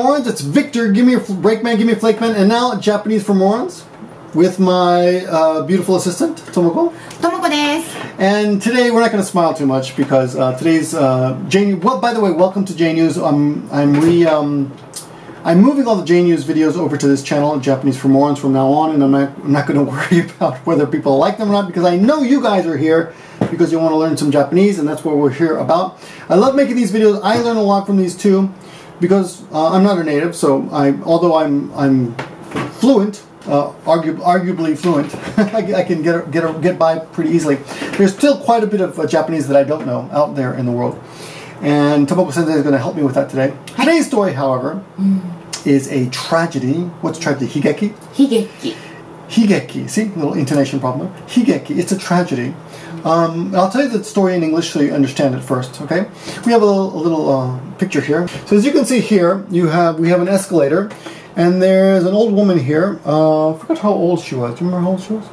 morons. It's Victor. Give me a brakeman. Give me a flakeman. And now Japanese for morons with my beautiful assistant Tomoko. Tomoko desu. And today we're not going to smile too much because today's JNEWS. Well, by the way, welcome to JNEWS. I'm moving all the JNEWS videos over to this channel, Japanese for Morons, from now on, and I'm not going to worry about whether people like them or not, because I know you guys are here because you want to learn some Japanese, and that's what we're here about. I love making these videos. I learn a lot from these too, because I'm not a native, so although I'm fluent, arguably fluent, I can get by pretty easily. There's still quite a bit of Japanese that I don't know out there in the world. And Tomoko Sensei is going to help me with that today. Today's story, however, is a tragedy. What's tragedy? Higeki? Higeki. Higeki. See? Little intonation problem. Higeki. It's a tragedy. I'll tell you the story in English so you understand it first, okay? We have a little picture here. So as you can see here, we have an escalator, and there's an old woman here. I forgot how old she was. Do you remember how old she was?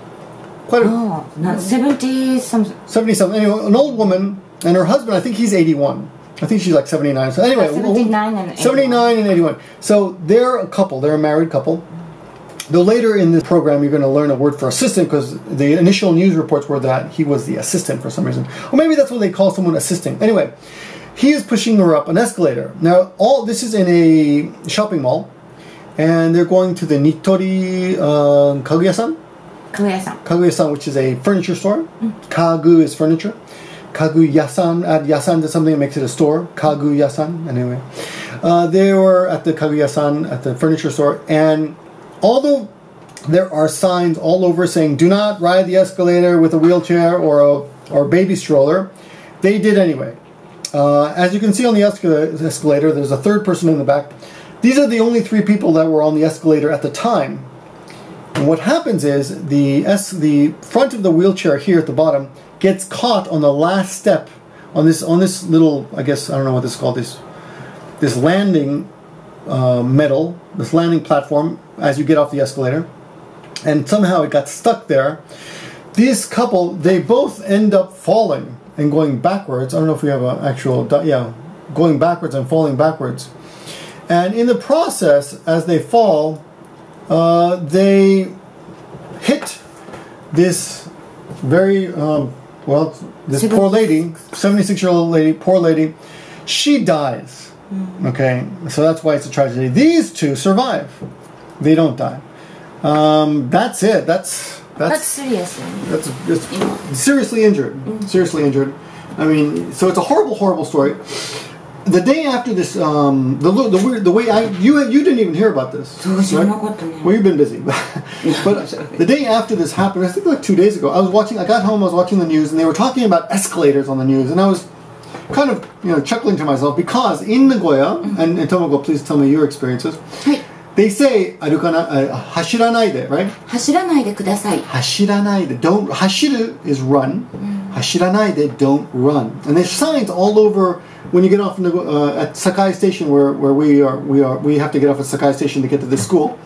Quite a... 70-something. 70-something. Anyway, an old woman, and her husband, I think he's 81. I think she's like 79. So anyway, 79 and 81. 79 and 81. So they're a couple. They're a married couple. Though later in this program, you're going to learn a word for assistant, because the initial news reports were that he was the assistant for some reason. Or maybe that's what they call someone assisting. Anyway, he is pushing her up an escalator. Now, all this is in a shopping mall, and they're going to the Nitori Kaguya-san? Kaguya-san. Kaguya-san, which is a furniture store. Kagu is furniture. Kaguya-san, add yasan to something that makes it a store. Kaguya-san, anyway. They were at the Kaguya-san, at the furniture store, and although there are signs all over saying, do not ride the escalator with a wheelchair or a baby stroller, they did anyway. As you can see on the escalator, there's a third person in the back. These are the only three people that were on the escalator at the time. And what happens is the front of the wheelchair here at the bottom gets caught on the last step on this little, I guess, I don't know what this is called, this landing metal, this landing platform as you get off the escalator, and somehow it got stuck there. This couple, they both end up falling and going backwards. I don't know if we have an actual, yeah, going backwards and falling backwards. And in the process, as they fall, they hit this very, this poor lady, 76-year-old lady, poor lady. She dies. Okay, so that's why it's a tragedy. These two survive. They don't die. That's it. That's serious. That's seriously injured. Seriously injured. I mean, so it's a horrible, horrible story. The day after this, the way you didn't even hear about this. Right? Well, you've been busy. But the day after this happened, I think like 2 days ago, I got home, I was watching the news, and they were talking about escalators on the news, and I was kind of, chuckling to myself, because in Nagoya, and Tomoko, please tell me your experiences. They say Hashiranaide, right? Hashiranaide kudasai. Hashiranaide. Don't. Hashiru is run. Hashiranaide, don't run. And there's signs all over when you get off at Sakai Station, where we have to get off at Sakai Station to get to this school.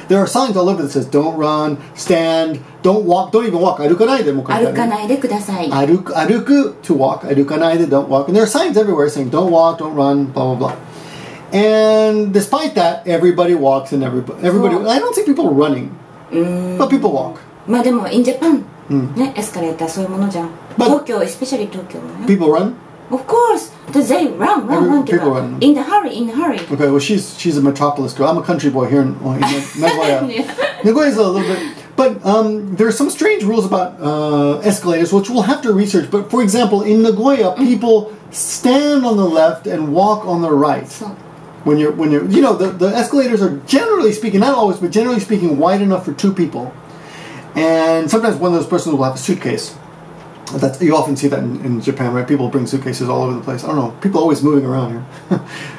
There are signs all over that says don't run, stand, don't walk, don't even walk. Arukanaide. Arukanaide kudasai. Aruku to walk. Arukanaide, don't walk. And there are signs everywhere saying don't walk, don't run, blah blah blah. And despite that, everybody walks, and everybody. I don't see people running, but people walk. まあでも in Japan ね、エスカレーターそういうものじゃん。東京 especially 東京ね。People run. Of course, they run. People run. In the hurry. Okay, well she's a metropolis girl. I'm a country boy here in Nagoya. Nagoya is a little bit, but there are some strange rules about escalators, which we'll have to research. But for example, in Nagoya, people stand on the left and walk on the right. When you're the escalators are generally speaking, not always, but generally speaking, wide enough for two people. And sometimes one of those persons will have a suitcase. You often see that in Japan, right? People bring suitcases all over the place. I don't know. People are always moving around here,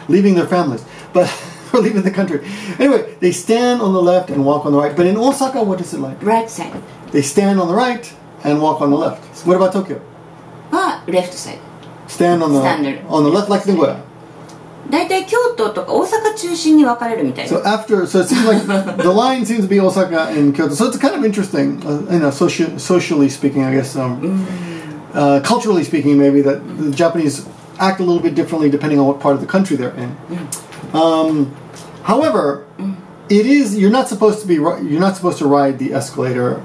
leaving their families, or leaving the country. Anyway, they stand on the left and walk on the right. But in Osaka, what is it like? Right side. They stand on the right and walk on the left. What about Tokyo? Left side. Stand on the left, like Nagoya. 大体京都とか大阪中心に分かれるみたいな。So it seems like the line seems to be Osaka and Kyoto. So it's kind of interesting, socially speaking, I guess, culturally speaking, maybe that the Japanese act a little bit differently depending on what part of the country they're in. However, it is you're not supposed to ride the escalator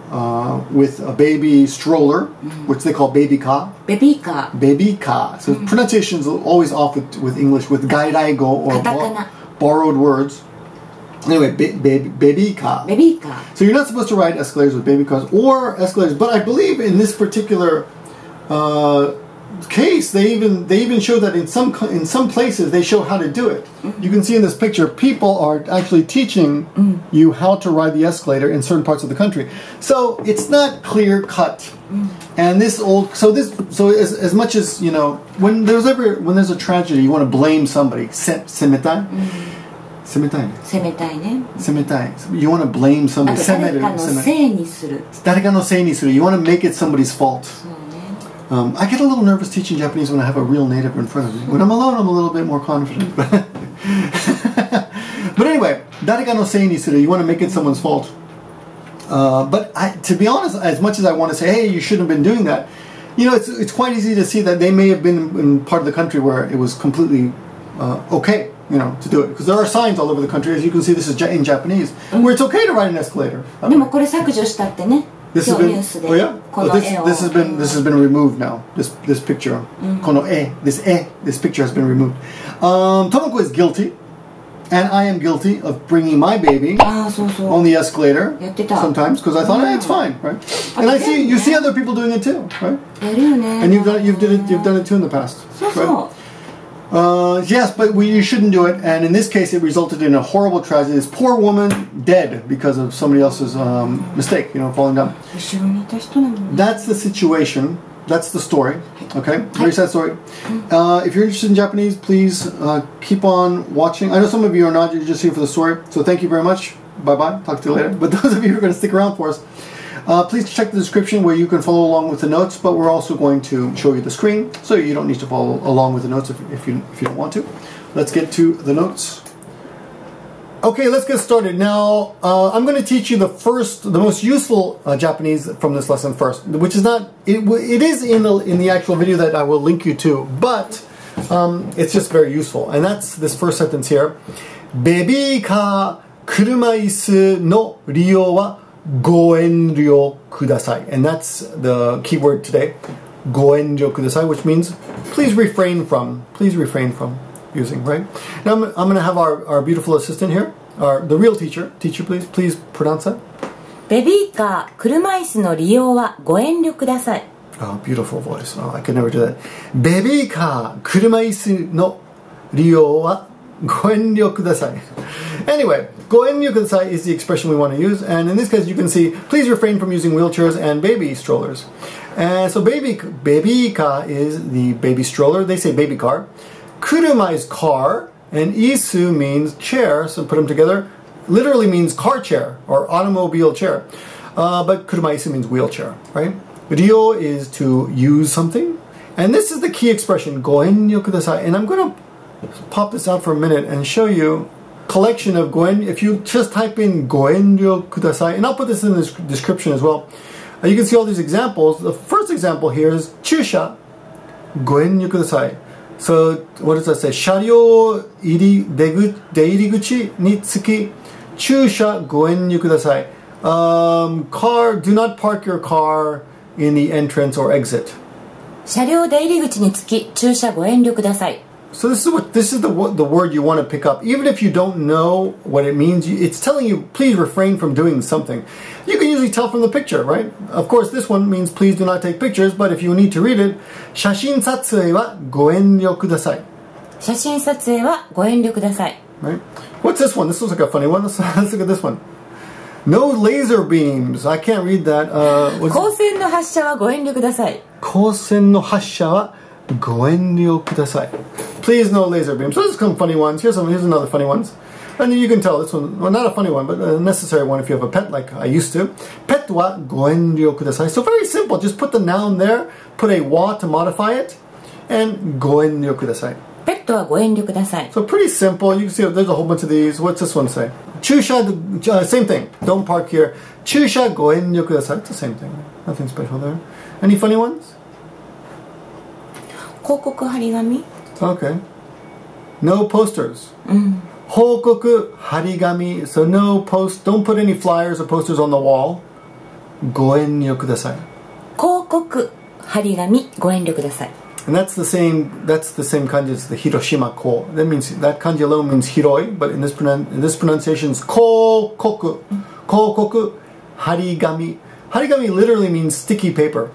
with a baby stroller, which they call baby car. Baby car. Baby car. So pronunciation is always off with English with gairaigo or borrowed words. Anyway, baby car. Baby car. So you're not supposed to ride escalators with baby cars or escalators. But I believe in this particular case, they even show that in some places they show how to do it. You can see in this picture, people are actually teaching you how to ride the escalator in certain parts of the country. So it's not clear cut. And as much as when there's a tragedy, you want to blame somebody. Semetai. Semetai. Semetai. You want to blame somebody. 誰かのせいにする。誰かのせいにする. You want to make it somebody's fault. I get a little nervous teaching Japanese when I have a real native in front of me. When I'm alone, I'm a little bit more confident. But anyway, 誰かのせいにする. You want to make it someone's fault. But to be honest, as much as I want to say, hey, you shouldn't have been doing that, it's quite easy to see that they may have been in part of the country where it was completely okay, to do it. Because there are signs all over the country, as you can see, this is in Japanese, where it's okay to ride an escalator. でもこれ削除したってね。This has been, this has been removed now. This picture, this picture has been removed. Tomoko is guilty, and I am guilty of bringing my baby on the escalator sometimes because I thought, hey, it's fine, right? And you see other people doing it too, right? And you've done it too in the past, right? Yes, but you shouldn't do it. And in this case, it resulted in a horrible tragedy. This poor woman dead because of somebody else's mistake, falling down. That's the situation. That's the story. Okay, very sad story. If you're interested in Japanese, please keep on watching. I know some of you are not. You're just here for the story. So thank you very much. Bye-bye. Talk to you later. But those of you who are going to stick around for us, please check the description where you can follow along with the notes, but we're also going to show you the screen, so you don't need to follow along with the notes if you don't want to. Let's get to the notes. Okay, let's get started. Now, I'm going to teach you the most useful Japanese from this lesson first, which is not, it is in the actual video that I will link you to, but it's just very useful. And that's this first sentence here. Baby car, 車椅子の利用はご遠慮ください. And that's the key word today. ご遠慮ください, which means please refrain from using, right? Now I'm going to have our beautiful assistant here, the real teacher, please pronounce that. ベビーカー、車椅子の利用はご遠慮ください. Oh, beautiful voice. Oh, I could never do that. ベビーカー、車椅子の利用はご遠慮ください. Anyway, ご遠慮ください is the expression we want to use, and in this case you can see, please refrain from using wheelchairs and baby strollers. And so baby car is the baby stroller. They say baby car. Kuruma is car, and isu means chair, so put them together. Literally means car chair or automobile chair. But kuruma isu means wheelchair, right? Ryo is to use something. And this is the key expression, ご遠慮ください. And I'm going to pop this out for a minute and show you collection of ご遠慮. If you just type in ご遠慮ください, and I'll put this in the description as well. You can see all these examples. The first example here is Chuusha, ご遠慮ください. So what does that say? 車両出入口につき駐車ご遠慮ください. Car, do not park your car in the entrance or exit. 車両出入口につき駐車ご遠慮ください. So this is the word you want to pick up. Even if you don't know what it means, it's telling you, please refrain from doing something. You can usually tell from the picture, right? Of course, this one means please do not take pictures, but if you need to read it, 写真撮影はご遠慮ください. 写真撮影はご遠慮ください. Right? What's this one? This looks like a funny one. Let's look at this one. No laser beams. I can't read that. 光線の発射はご遠慮ください. 光線の発射はご遠慮ください. Please no laser beams. So there's some funny ones. Here's another funny ones. And you can tell this one, well, not a funny one, but a necessary one if you have a pet like I used to. Pet wa ご遠慮ください. So very simple. Just put the noun there, put a wa to modify it, and ご遠慮ください. ペットはご遠慮ください. So pretty simple. You can see there's a whole bunch of these. What's this one say? Chuusha, same thing. Don't park here. Chuusha ご遠慮ください. It's the same thing. Nothing special there. Any funny ones? 広告張り紙? Okay. No posters. Hokoku, harigami. So no post. Don't put any flyers or posters on the wall. Goenryo kudasai. 広告、張り紙、ご遠慮ください。 And that's the same kanji as the Hiroshima ko. That means that kanji alone means hiroi, but in this pronunciation is kokoku. Kokoku, harigami. Harigami literally means sticky paper.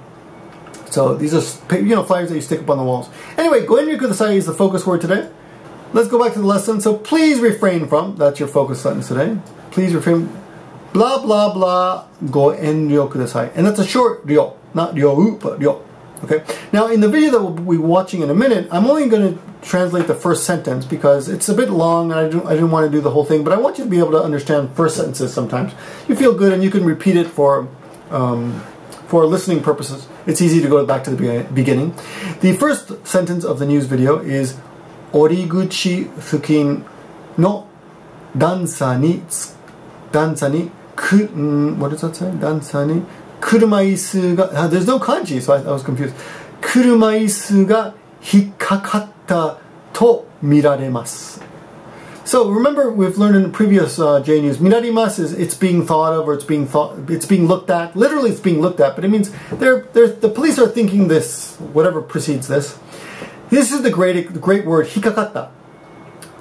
So these are flyers that you stick up on the walls. Anyway, goenryo kudasai is the focus word today. Let's go back to the lesson. So please refrain from, that's your focus sentence today. Please refrain, blah blah blah, goenryo kudasai. And that's a short ryo, not ryo, but ryo. Okay. Now in the video that we'll be watching in a minute, I'm only going to translate the first sentence because it's a bit long and I didn't want to do the whole thing, but I want you to be able to understand first sentences sometimes. You feel good and you can repeat it for listening purposes. It's easy to go back to the beginning. The first sentence of the news video is Origuchi fukin no dansa ni what does that say? Dansa ni kurumaisu ga, there's no kanji, so I was confused. Kurumaisu ga hikakatta to miraremasu. So remember, we've learned in the previous JNEWS, mirarimasu is it's being thought of, or it's being looked at. Literally, it's being looked at, but it means the police are thinking this, whatever precedes this. This is the great word hikakatta.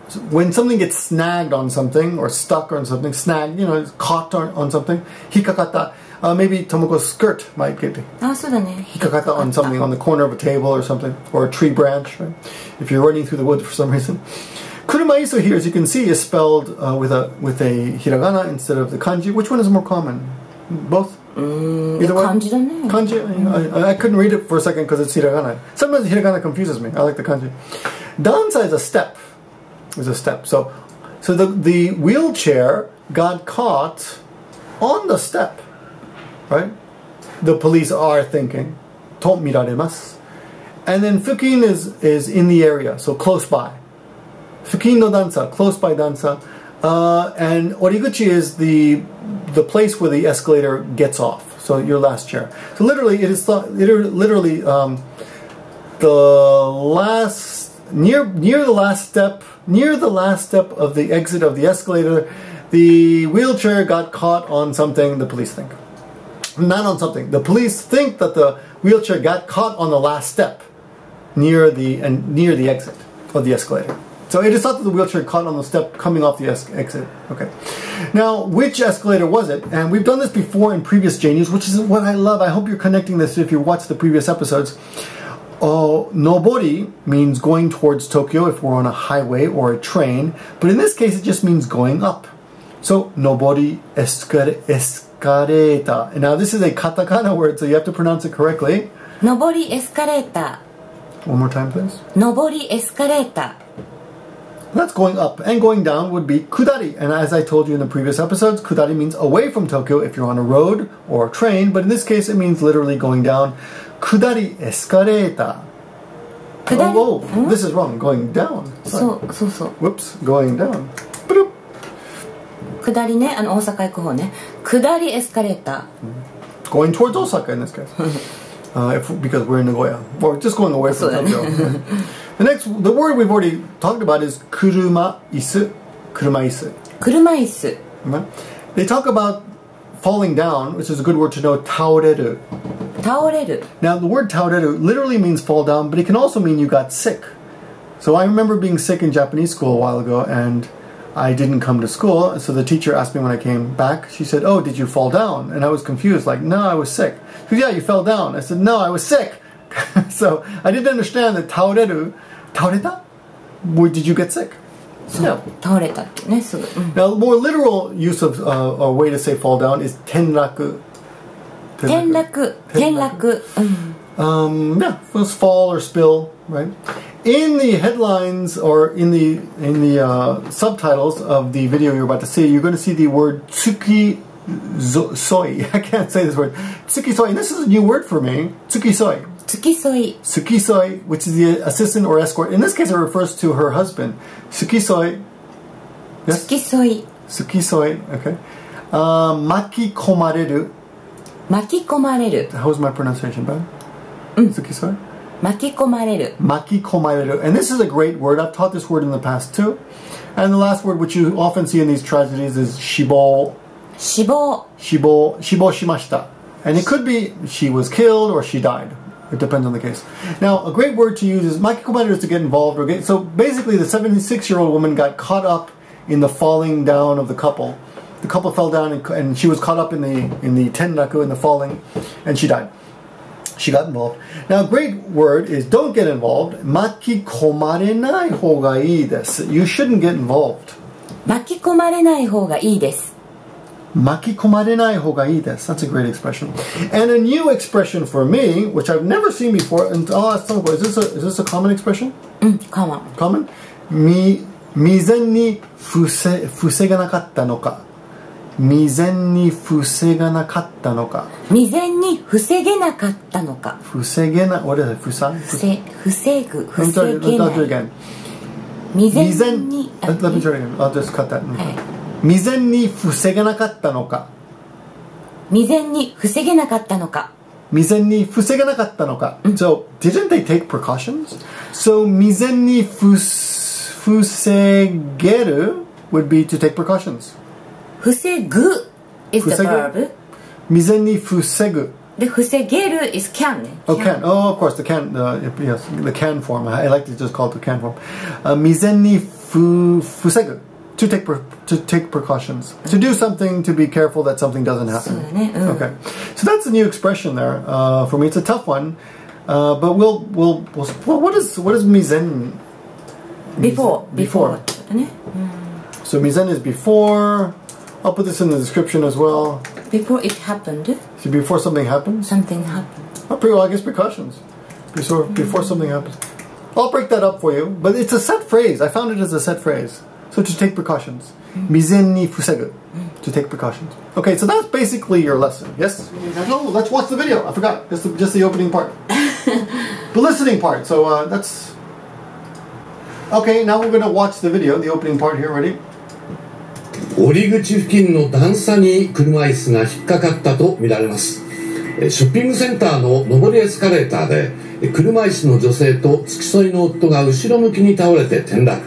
So when something gets snagged on something or stuck on something, snagged, it's caught on something. Hikakatta. Maybe Tomoko's skirt might get hikakatta on something, on the corner of a table or something, or a tree branch, right? If you're running through the woods for some reason. Kurumaisu here, as you can see, is spelled with a hiragana instead of the kanji. Which one is more common? Both? Either way? Kanji. I couldn't read it for a second because it's hiragana. Sometimes hiragana confuses me. I like the kanji. Dansa is a step. So the wheelchair got caught on the step, right? The police are thinking, to miraremasu. And then fukin is in the area, so close by. Fukin no dansa, close by dansa. And origuchi is the place where the escalator gets off. So your last chair. So literally, it is literally the last near the last step of the exit of the escalator. The wheelchair got caught on something. The police think, not on something. The police think that the wheelchair got caught on the last step near the exit of the escalator. So it is thought that the wheelchair caught on the step coming off the exit. Okay. Now, which escalator was it? And we've done this before in previous JNEWS, which is what I love. I hope you're connecting this if you watched the previous episodes. Nobori means going towards Tokyo if we're on a highway or a train. But in this case, it just means going up. So, nobori escalator. And now, this is a katakana word, so you have to pronounce it correctly. Nobori escalator. One more time, please. Nobori escalator. That's going up, and going down would be kudari. And as I told you in the previous episodes, kudari means away from Tokyo if you're on a road or a train, but in this case it means literally going down. Kudari escalator. Kudari? Oh, whoa, this is wrong. Going down. So. Whoops, going down. Boop. 下りね、大阪行く方ね。下りエスカレーター。Going towards Osaka in this case. Because we're in Nagoya. Or just going away from Tokyo. The word we've already talked about is kurumaisu. Kurumaisu. They talk about falling down, which is a good word to know, taoreru. Taoreru. Now, the word taoreru literally means fall down, but it can also mean you got sick. So I remember being sick in Japanese school a while ago, and I didn't come to school, so the teacher asked me when I came back, she said, "Oh, did you fall down?" And I was confused, like, "No, I was sick." She said, "Yeah, you fell down." I said, "No, I was sick." So I didn't understand that taoreru, taoreta? Did you get sick? No. Taoreta. Now, more literal use of a way to say fall down is tenraku. Tenraku. Yeah, it was fall or spill, right? In the headlines or in the subtitles of the video you're about to see, you're going to see the word tsuki soi. I can't say this word. Tsuki soi. And this is a new word for me. Tsuki soi. Tsukisoi. Tsukisoi, which is the assistant or escort. In this case, it refers to her husband. Tsukisoi. Yes? Tsukisoi. Tsukisoi, okay. Makikomareru. Makikomareru. How's my pronunciation, Ben? Tsukisoi? Makikomareru. Makikomareru. And this is a great word. I've taught this word in the past too. And the last word, which you often see in these tragedies, is 死亡.死亡. 死亡しました. And it could be she was killed or she died. It depends on the case. Now, a great word to use is makikomaru is to get involved. So basically, the 76-year-old woman got caught up in the falling down of the couple. The couple fell down and she was caught up in the tenraku, in the falling, and she died. She got involved. Now, a great word is don't get involved. Makikomarenai hou ga ii desu. You shouldn't get involved. 巻き込まれない方がいいです。Makikomarenai hou ga ii desu. That's a great expression. And a new expression for me, which I've never seen before. And I'll ask someone, is this a common expression? Common. Common? 未然に防がなかったのか。未然に防がなかったのか。未然に防げなかったのか。防げな、what is it? 防ぐ。防ぐ。防げない。未然に。Let me try again. I'll just cut that. 未然に防げなかったのか。未然に防げなかったのか。未然に防げなかったのか。So, didn't they take precautions? So, 未然に防げる would be to take precautions. 防ぐ is the verb. 未然に防ぐ。で、防げる is can ね。Oh, can. Oh, of course, the can. Yes, the can form. I like to just call it the can form. 未然に防ぐ。To take precautions. To do something, to be careful that something doesn't happen. そうだね。Okay. So that's a new expression there. For me, it's a tough one. But we'll what is mizen? Before. ね。So mizen is before. I'll put this in the description as well. Before it happened. So before something happens? Something happened. Well, I guess precautions. Before something happens. I'll break that up for you. But it's a set phrase. I found it as a set phrase. So to take precautions. Mizen ni fusegu. To take precautions. Okay, so that's basically your lesson. Yes? Oh, let's watch the video. I forgot. Just the opening part. The listening part. So that's... Okay, now we're going to watch the video. The opening part here. Ready? 降り口付近の段差に車椅子が引っかかったとみられます。ショッピングセンターの上りエスカレーターで車椅子の女性と付き添いの夫が後ろ向きに倒れて転落。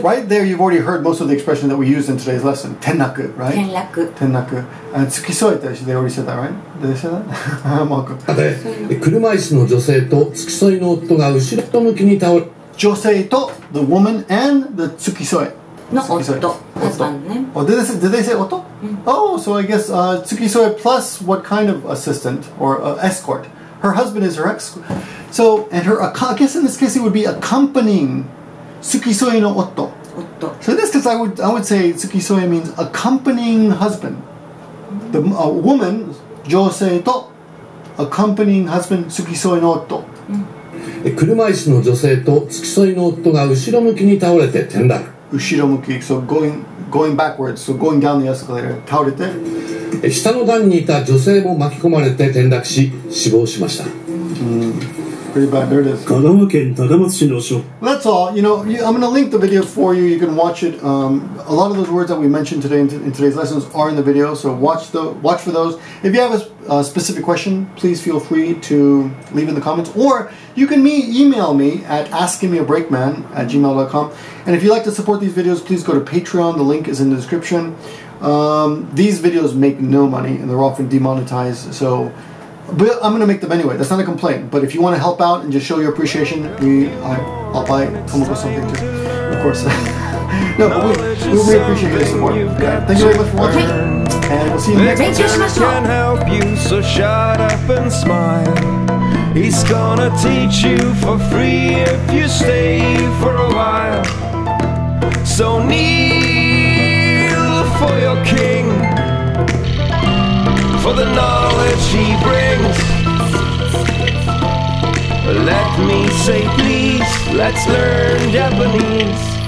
Right there, you've already heard most of the expression that we used in today's lesson. Tenraku, right? Tenraku. And tsukisoi, they already said that, right? Did they say that? で、車椅子の女性と付き添いの夫が後ろ向きに倒れ。女性と the woman and the tsukisoi. No, otto. Husband, ne? Oh, did they say otto? Oh, so I guess tsukisoi plus what kind of assistant or escort? Her husband is her escort. So, and I guess in this case it would be accompanying tsukisoi no otto. So in this case I would say tsukisoi means accompanying husband. The woman, josei to, accompanying husband, tsukisoi no otto. 車椅子の女性と付き添いの夫が後ろ向きに倒れて転落。後ろ向き so going backwards, so going down the escalator, 倒れて。下の段にいた女性も巻き込まれて転落し死亡しました。Pretty bad. There it is. 香川県高松市の署。 That's all. I'm going to link the videos for you. You can watch it. A lot of those words that we mentioned today in today's lessons are in the video, so watch for those. If you have a specific question, please feel free to leave in the comments, or you can email me at askingmeabrakeman@gmail.com. And if you'd like to support these videos, please go to Patreon. The link is in the description. These videos make no money, and they're often demonetized, so... But I'm going to make them anyway. That's not a complaint. But if you want to help out and just show your appreciation, I'll come up with something too. Of course. No, but we really appreciate your support. Okay. Thank you very much for watching. And we'll see you next time. Can help you, so shut up and smile. He's gonna teach you for free if you stay for a while. So kneel for your king, for the knowledge he brings. Let me say please, let's learn Japanese.